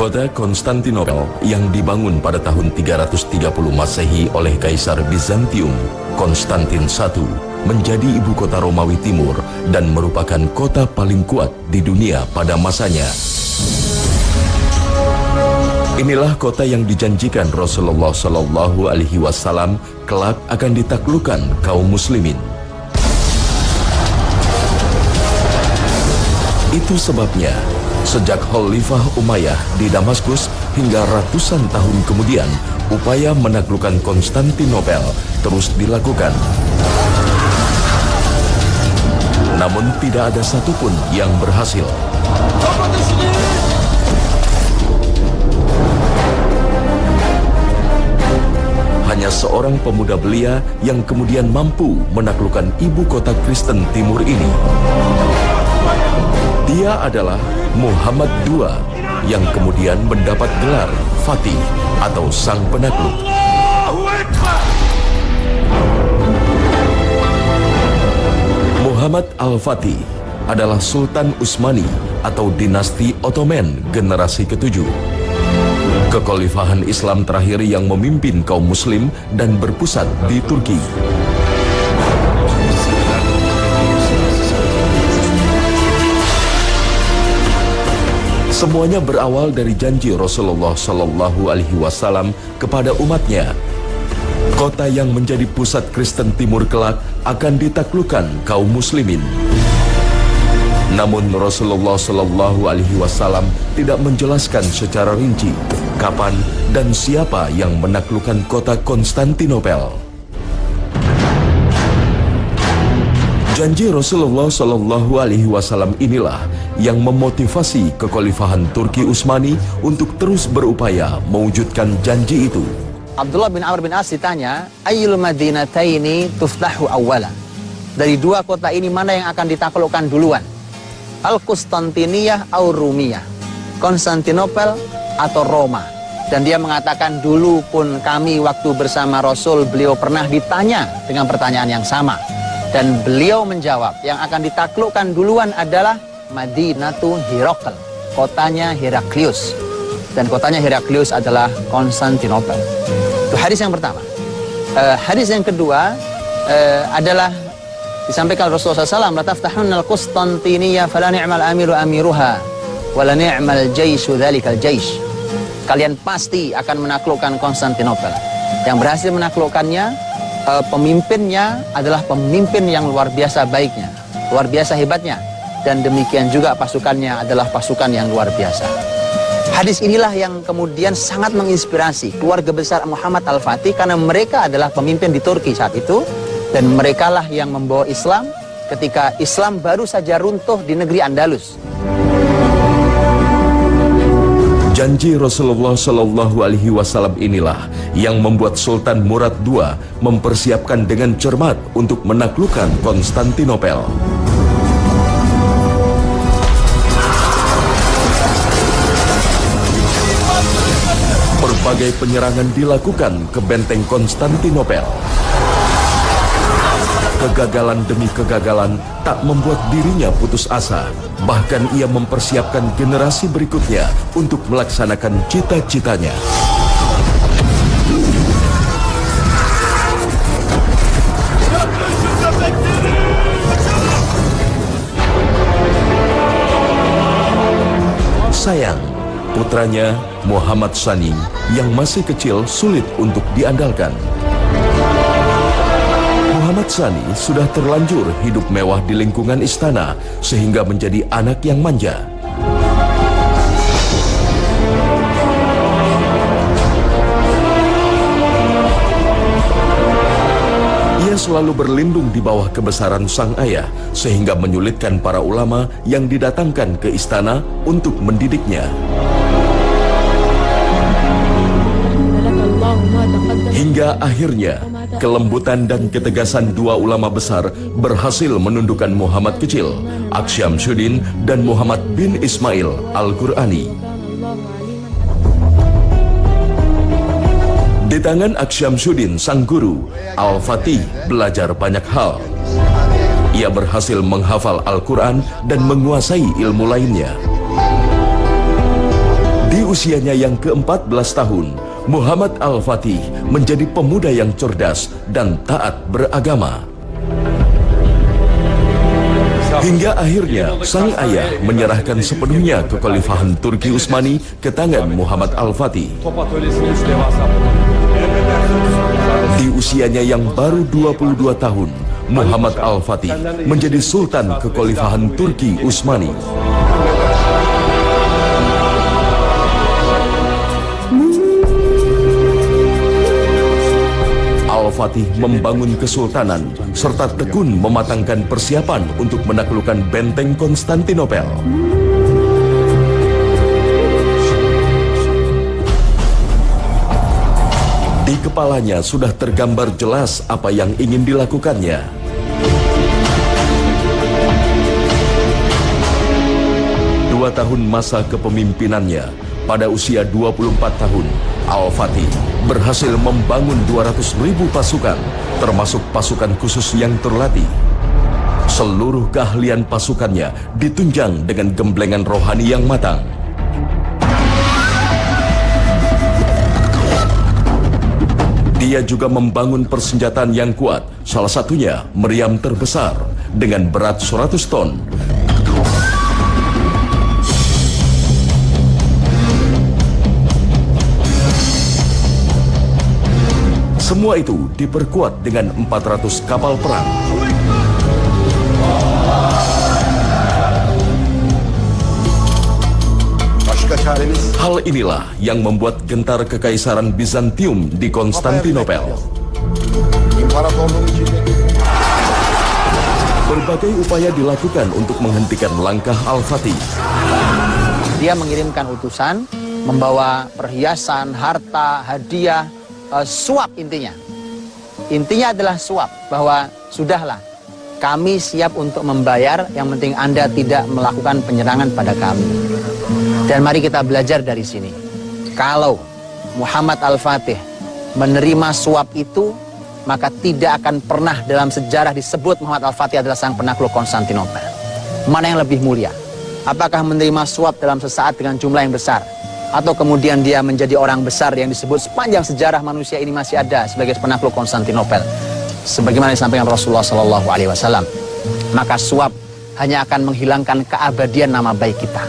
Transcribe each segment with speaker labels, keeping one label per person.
Speaker 1: Kota Konstantinopel yang dibangun pada tahun 330 Masehi oleh Kaisar Bizantium, Konstantin I, menjadi ibu kota Romawi Timur dan merupakan kota paling kuat di dunia pada masanya. Inilah kota yang dijanjikan Rasulullah Shallallahu Alaihi Wasallam kelak akan ditaklukkan kaum muslimin. Itu sebabnya sejak Khalifah Umayyah di Damaskus hingga ratusan tahun kemudian, upaya menaklukkan Konstantinopel terus dilakukan. Namun tidak ada satupun yang berhasil. Hanya seorang pemuda belia yang kemudian mampu menaklukkan ibu kota Kristen Timur ini. Dia adalah Muhammad II yang kemudian mendapat gelar Fatih atau Sang Penakluk. Muhammad Al-Fatih adalah Sultan Utsmani atau dinasti Ottoman generasi ke-7. Kekhalifahan Islam terakhir yang memimpin kaum muslim dan berpusat di Turki. Semuanya berawal dari janji Rasulullah Shallallahu Alaihi Wasallam kepada umatnya. Kota yang menjadi pusat Kristen Timur kelak akan ditaklukkan kaum muslimin. Namun Rasulullah Shallallahu Alaihi Wasallam tidak menjelaskan secara rinci kapan dan siapa yang menaklukkan kota Konstantinopel. Janji Rasulullah Shallallahu Alaihi Wasallam inilah yang memotivasi kekhalifahan Turki Utsmani untuk terus berupaya mewujudkan janji itu.
Speaker 2: Abdullah bin Amr bin As ditanya, ayyul madinataini tuftahu awwala. Dari dua kota ini mana yang akan ditaklukkan duluan? Al-Qustantiniyah atau Rumiyah? Konstantinopel atau Roma? Dan dia mengatakan, dulu pun kami waktu bersama Rasul, beliau pernah ditanya dengan pertanyaan yang sama. Dan beliau menjawab, yang akan ditaklukkan duluan adalah Madinatu Herakl, kotanya Heraklius. Dan kotanya Heraklius adalah Konstantinopel. Itu hadis yang pertama. Hadis yang kedua adalah disampaikan Rasulullah SAW, la taftahunna al-Qustantiniyah fala ni'mal amiru amiruha wala ni'mal jaishu dzalikal jaish. Kalian pasti akan menaklukkan Konstantinopel. Yang berhasil menaklukkannya, pemimpinnya adalah pemimpin yang luar biasa baiknya, luar biasa hebatnya. Dan demikian juga pasukannya adalah pasukan yang luar biasa. Hadis inilah yang kemudian sangat menginspirasi keluarga besar Muhammad Al-Fatih, karena mereka adalah pemimpin di Turki saat itu. Dan merekalah yang membawa Islam ketika Islam baru saja runtuh di negeri Andalus.
Speaker 1: Janji Rasulullah Shallallahu Alaihi Wasallam inilah yang membuat Sultan Murad II mempersiapkan dengan cermat untuk menaklukkan Konstantinopel. Berbagai penyerangan dilakukan ke benteng Konstantinopel. Kegagalan demi kegagalan tak membuat dirinya putus asa. Bahkan ia mempersiapkan generasi berikutnya untuk melaksanakan cita-citanya. Sayang, putranya Muhammad Sani yang masih kecil sulit untuk diandalkan. Muhammad Sani sudah terlanjur hidup mewah di lingkungan istana sehingga menjadi anak yang manja. Ia selalu berlindung di bawah kebesaran sang ayah sehingga menyulitkan para ulama yang didatangkan ke istana untuk mendidiknya. Hingga akhirnya kelembutan dan ketegasan dua ulama besar berhasil menundukkan Muhammad kecil, Aksyamsuddin dan Muhammad bin Ismail Al-Qurani. Di tangan Aksyamsuddin, sang guru, Al-Fatih belajar banyak hal. Ia berhasil menghafal Al-Quran dan menguasai ilmu lainnya. Di usianya yang ke-14 tahun, Muhammad Al-Fatih menjadi pemuda yang cerdas dan taat beragama. Hingga akhirnya sang ayah menyerahkan sepenuhnya kekhalifahan Turki Utsmani ke tangan Muhammad Al-Fatih. Di usianya yang baru 22 tahun, Muhammad Al-Fatih menjadi Sultan Kekhalifahan Turki Utsmani. Al-Fatih membangun kesultanan serta tekun mematangkan persiapan untuk menaklukkan benteng Konstantinopel. Di kepalanya sudah tergambar jelas apa yang ingin dilakukannya. Dua tahun masa kepemimpinannya, pada usia 24 tahun, Al-Fatih berhasil membangun 200.000 pasukan, termasuk pasukan khusus yang terlatih. Seluruh keahlian pasukannya ditunjang dengan gemblengan rohani yang matang. Dia juga membangun persenjataan yang kuat, salah satunya meriam terbesar dengan berat 100 ton. Semua itu diperkuat dengan 400 kapal perang. Hal inilah yang membuat gentar kekaisaran Bizantium di Konstantinopel. Berbagai upaya dilakukan untuk menghentikan langkah Al-Fatih.
Speaker 2: Dia mengirimkan utusan, membawa perhiasan, harta, hadiah, suap intinya. Intinya adalah suap, bahwa sudahlah, kami siap untuk membayar, yang penting Anda tidak melakukan penyerangan pada kami. Dan mari kita belajar dari sini. Kalau Muhammad Al-Fatih menerima suap itu, maka tidak akan pernah dalam sejarah disebut Muhammad Al-Fatih adalah sang penakluk Konstantinopel. Mana yang lebih mulia? Apakah menerima suap dalam sesaat dengan jumlah yang besar? Atau kemudian dia menjadi orang besar yang disebut sepanjang sejarah manusia ini masih ada sebagai penakluk Konstantinopel, sebagaimana disampaikan Rasulullah SAW. Maka suap hanya akan menghilangkan keabadian nama baik kita.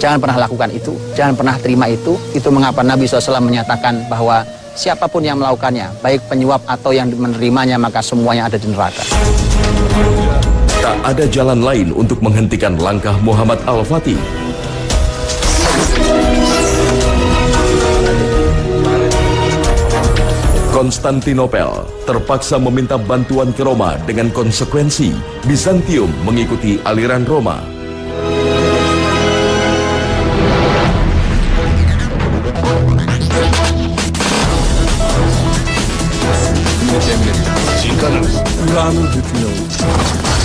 Speaker 2: Jangan pernah lakukan itu, jangan pernah terima itu. Itu mengapa Nabi SAW menyatakan bahwa siapapun yang melakukannya, baik penyuap atau yang menerimanya, maka semuanya ada di neraka.
Speaker 1: Tak ada jalan lain untuk menghentikan langkah Muhammad Al-Fatih. Konstantinopel terpaksa meminta bantuan ke Roma dengan konsekuensi Bizantium mengikuti aliran Roma.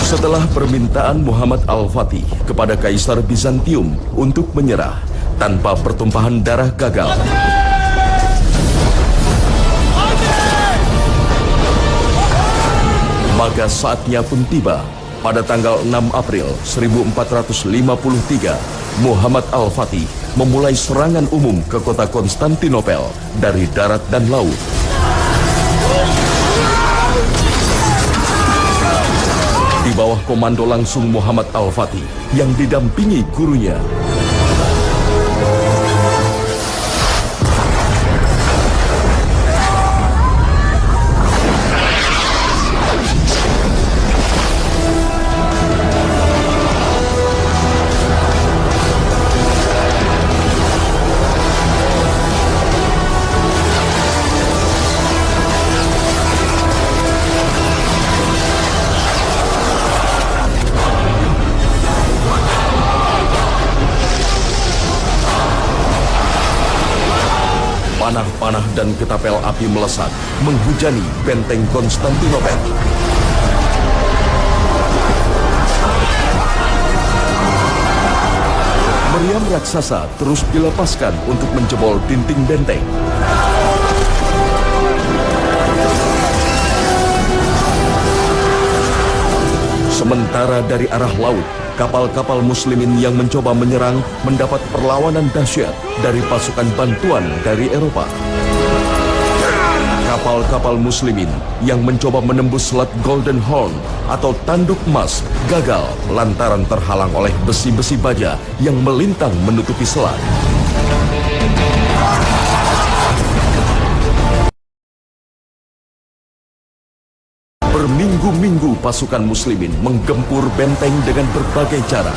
Speaker 1: Setelah permintaan Muhammad Al-Fatih kepada Kaisar Bizantium untuk menyerah tanpa pertumpahan darah gagal, maka saatnya pun tiba. Pada tanggal 6 April 1453, Muhammad Al-Fatih memulai serangan umum ke kota Konstantinopel dari darat dan laut. Di bawah komando langsung Muhammad Al-Fatih yang didampingi gurunya. Panah-panah dan ketapel api melesat menghujani benteng Konstantinopel. Meriam raksasa terus dilepaskan untuk menjebol dinding benteng. Sementara dari arah laut, kapal-kapal muslimin yang mencoba menyerang mendapat perlawanan dahsyat dari pasukan bantuan dari Eropa. Kapal-kapal muslimin yang mencoba menembus Selat Golden Horn atau Tanduk Emas gagal lantaran terhalang oleh besi-besi baja yang melintang menutupi selat. Berminggu-minggu pasukan muslimin menggempur benteng dengan berbagai cara.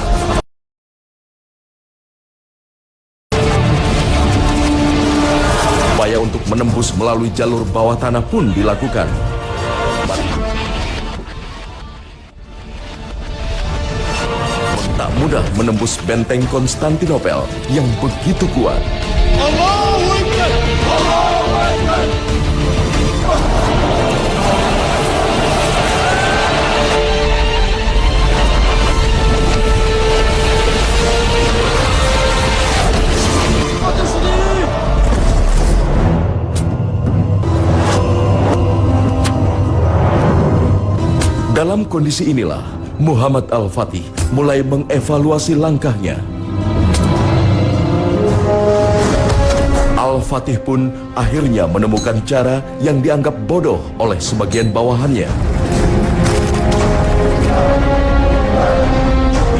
Speaker 1: Upaya untuk menembus melalui jalur bawah tanah pun dilakukan. Tak mudah menembus benteng Konstantinopel yang begitu kuat. Allahu Akbar! Allahu Akbar! Dalam kondisi inilah, Muhammad Al-Fatih mulai mengevaluasi langkahnya. Al-Fatih pun akhirnya menemukan cara yang dianggap bodoh oleh sebagian bawahannya,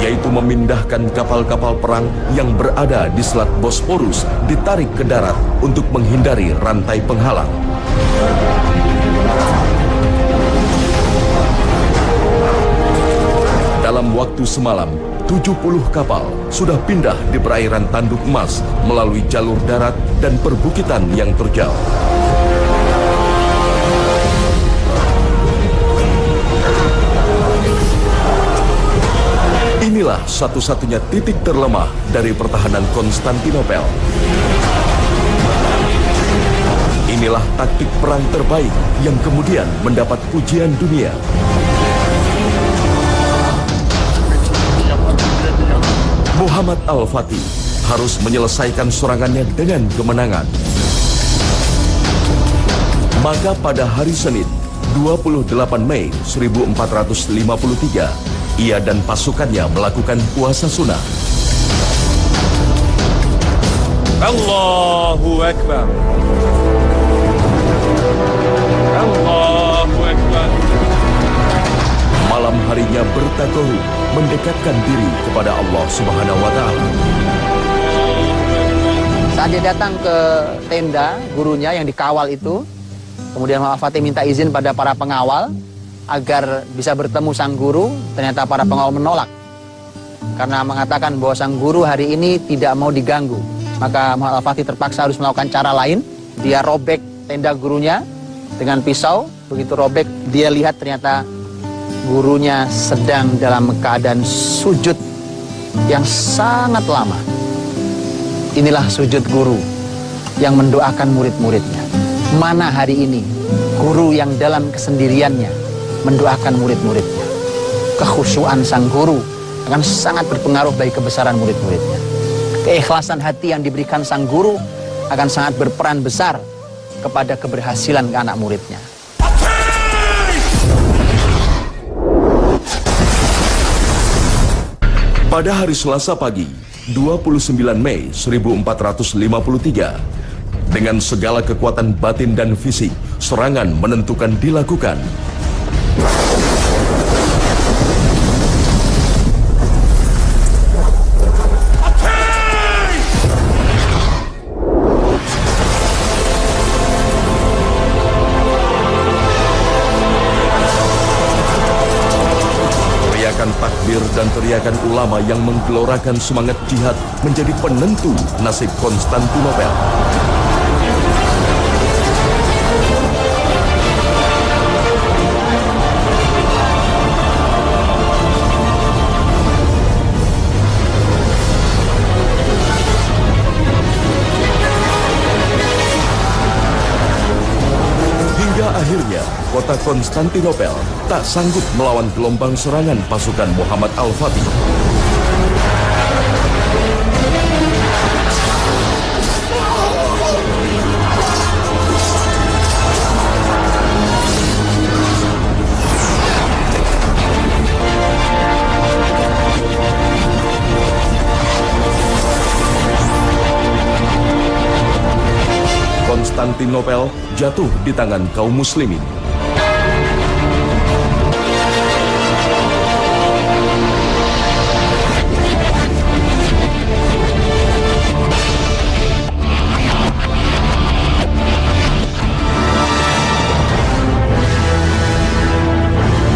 Speaker 1: yaitu memindahkan kapal-kapal perang yang berada di Selat Bosporus ditarik ke darat untuk menghindari rantai penghalang. Dalam waktu semalam, 70 kapal sudah pindah di perairan Tanduk Emas melalui jalur darat dan perbukitan yang terjal. Inilah satu-satunya titik terlemah dari pertahanan Konstantinopel. Inilah taktik perang terbaik yang kemudian mendapat pujian dunia. Muhammad Al-Fatih harus menyelesaikan serangannya dengan kemenangan. Maka pada hari Senin, 28 Mei 1453, ia dan pasukannya melakukan puasa sunnah.
Speaker 3: Allahu Akbar. Allahu Akbar.
Speaker 1: Malam harinya bertakohu, mendekatkan diri kepada Allah Subhanahu wa Ta'ala.
Speaker 2: Saat dia datang ke tenda gurunya yang dikawal itu, kemudian Muhammad Al-Fatih minta izin pada para pengawal agar bisa bertemu sang guru. Ternyata para pengawal menolak karena mengatakan bahwa sang guru hari ini tidak mau diganggu. Maka Muhammad Al-Fatih terpaksa harus melakukan cara lain. Dia robek tenda gurunya dengan pisau. Begitu robek, dia lihat ternyata gurunya sedang dalam keadaan sujud yang sangat lama. Inilah sujud guru yang mendoakan murid-muridnya. Mana hari ini guru yang dalam kesendiriannya mendoakan murid-muridnya. Kekhusyuan sang guru akan sangat berpengaruh bagi kebesaran murid-muridnya. Keikhlasan hati yang diberikan sang guru akan sangat berperan besar kepada keberhasilan anak muridnya.
Speaker 1: Pada hari Selasa pagi, 29 Mei 1453, dengan segala kekuatan batin dan fisik, serangan menentukan dilakukan. Takbir dan teriakan ulama yang menggelorakan semangat jihad menjadi penentu nasib Konstantinopel. Akhirnya, kota Konstantinopel tak sanggup melawan gelombang serangan pasukan Muhammad Al-Fatih. Konstantinopel jatuh di tangan kaum muslimin.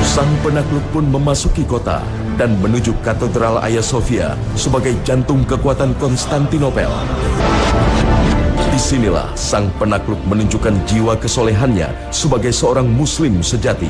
Speaker 1: Sang penakluk pun memasuki kota dan menuju Katedral Hagia Sophia sebagai jantung kekuatan Konstantinopel. Disinilah sang penakluk menunjukkan jiwa kesolehannya sebagai seorang muslim sejati.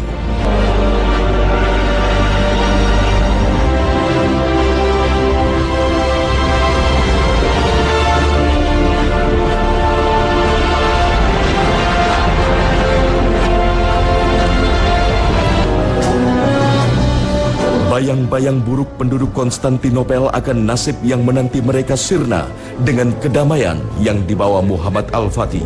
Speaker 1: Bayang-bayang buruk penduduk Konstantinopel akan nasib yang menanti mereka sirna dengan kedamaian yang dibawa Muhammad Al-Fatih.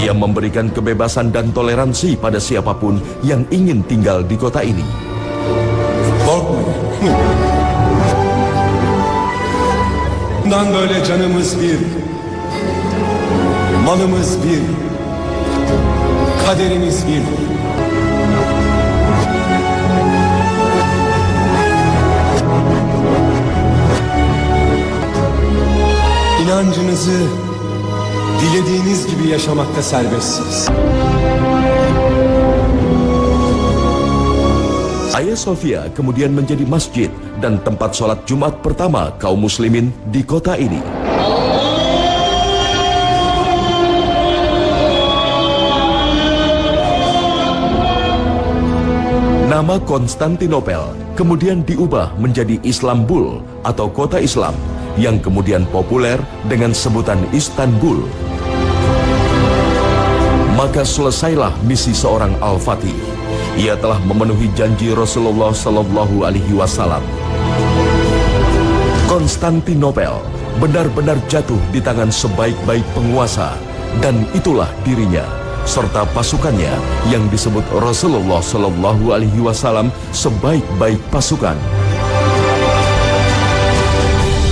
Speaker 1: Ia memberikan kebebasan dan toleransi pada siapapun yang ingin tinggal di kota ini.
Speaker 3: Korkmayın. Bundan böyle canımız bir, malımız bir, kaderimiz bir. İnancınızı dilediğiniz gibi yaşamakta serbestsiniz.
Speaker 1: Hagia Sophia kemudian menjadi masjid dan tempat sholat Jumat pertama kaum muslimin di kota ini. Nama Konstantinopel kemudian diubah menjadi Islambul atau kota Islam yang kemudian populer dengan sebutan Istanbul. Maka selesailah misi seorang Al-Fatih. Ia telah memenuhi janji Rasulullah Sallallahu Alaihi Wasallam. Konstantinopel benar-benar jatuh di tangan sebaik-baik penguasa, dan itulah dirinya serta pasukannya yang disebut Rasulullah Sallallahu Alaihi Wasallam sebaik-baik pasukan.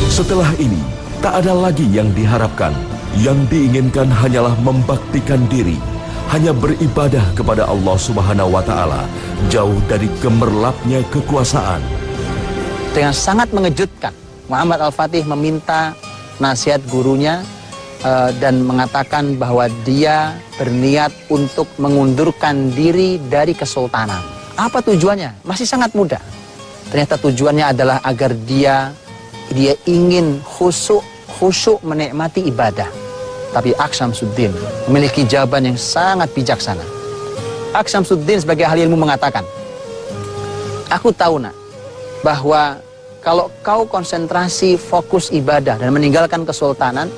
Speaker 1: Setelah ini, tak ada lagi yang diharapkan. Yang diinginkan hanyalah membaktikan diri, hanya beribadah kepada Allah Subhanahu wa Ta'ala, jauh dari gemerlapnya kekuasaan.
Speaker 2: Dengan sangat mengejutkan, Muhammad Al-Fatih meminta nasihat gurunya dan mengatakan bahwa dia berniat untuk mengundurkan diri dari kesultanan. Apa tujuannya? Masih sangat muda. Ternyata tujuannya adalah agar dia ingin khusyuk menikmati ibadah. Tapi Akh Syamsuddin memiliki jawaban yang sangat bijaksana. Akh Syamsuddin sebagai ahli ilmu mengatakan, aku tahu nak, bahwa kalau kau konsentrasi fokus ibadah dan meninggalkan kesultanan,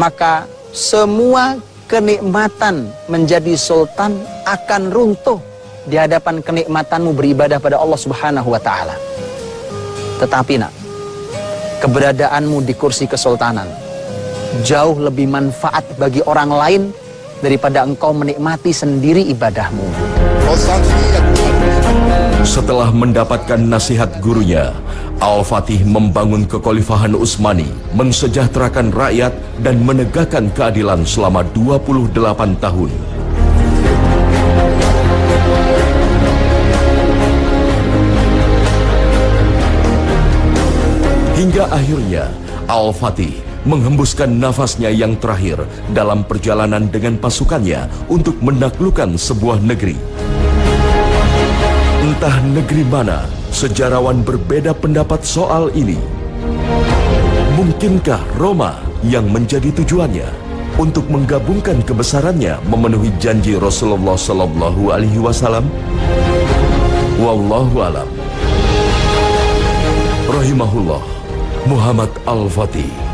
Speaker 2: maka semua kenikmatan menjadi sultan akan runtuh di hadapan kenikmatanmu beribadah pada Allah Subhanahu wa Ta'ala. Tetapi nak, keberadaanmu di kursi kesultanan jauh lebih manfaat bagi orang lain daripada engkau menikmati sendiri ibadahmu.
Speaker 1: Setelah mendapatkan nasihat gurunya, Al-Fatih membangun kekhalifahan Utsmani, mensejahterakan rakyat dan menegakkan keadilan selama 28 tahun. Hingga akhirnya Al-Fatih menghembuskan nafasnya yang terakhir dalam perjalanan dengan pasukannya untuk menaklukkan sebuah negeri. Entah negeri mana, sejarawan berbeda pendapat soal ini. Mungkinkah Roma yang menjadi tujuannya untuk menggabungkan kebesarannya memenuhi janji Rasulullah Sallallahu Alaihi Wasallam? Wallahu alam. Rahimahullah, Muhammad Al-Fatih.